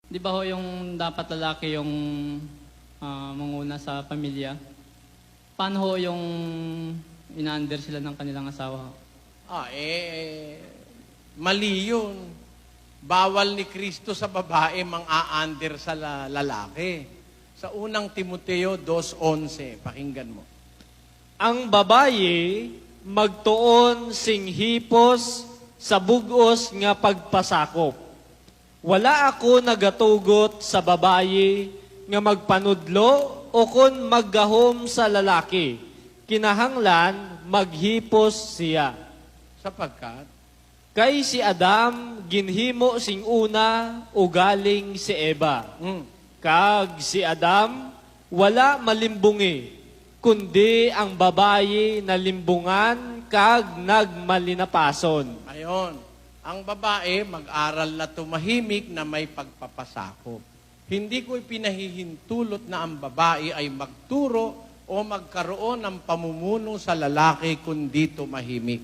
Di ba ho yung dapat lalaki yung manguna sa pamilya? Paano ho yung ina-under sila ng kanilang asawa? Mali yun. Bawal ni Kristo sa babae mang-a-under sa lalaki. Sa unang Timoteo 2:11, pakinggan mo. Ang babaye magtuon sing hipos sa bugos nga pagpasakop. Wala ako nagatugot sa babaye nga magpanudlo o kon maggahom sa lalaki. Kinahanglan maghipos siya. Sapagkat, Kay si Adam ginhimo sing una ugaling si Eva. Kag si Adam wala malimbungi, kundi ang babaye na limbungan kag nagmalinapason. ayon, ang babae mag-aral na tumahimik na may pagpapasakop. Hindi ko ipinahihintulot na ang babae ay magturo o magkaroon ng pamumuno sa lalaki kundi tumahimik.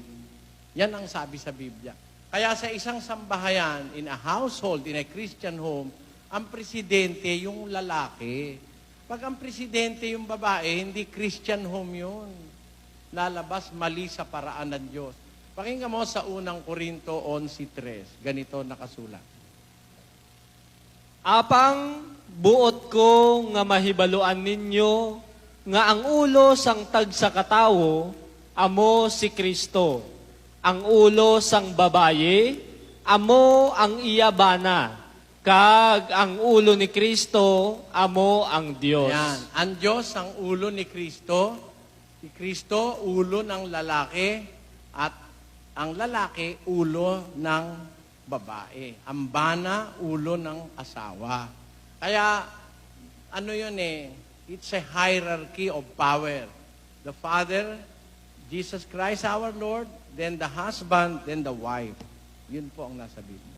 Yan ang sabi sa Biblia. Kaya sa isang sambahayan, in a household, in a Christian home, ang presidente yung lalaki. Pag ang presidente yung babae, hindi Christian home yun. Lalabas mali sa paraan ng Diyos. Pakinggan mo sa unang Korinto 11:3. Ganito nakasulat. Apang buot ko nga mahibaluan ninyo nga ang ulo sang tagsa katawo amo si Kristo. Ang ulo sang babaye amo ang iyabana. Kag ang ulo ni Kristo amo ang Dios. Ayan. Ang Diyos ang ulo ni Kristo. Si Kristo, ulo ng lalaki. At ang lalaki, ulo ng babae. Ang bana, ulo ng asawa. Kaya, ano yun it's a hierarchy of power. The Father, Jesus Christ our Lord, then the husband, then the wife. Yun po ang nasa Biblia.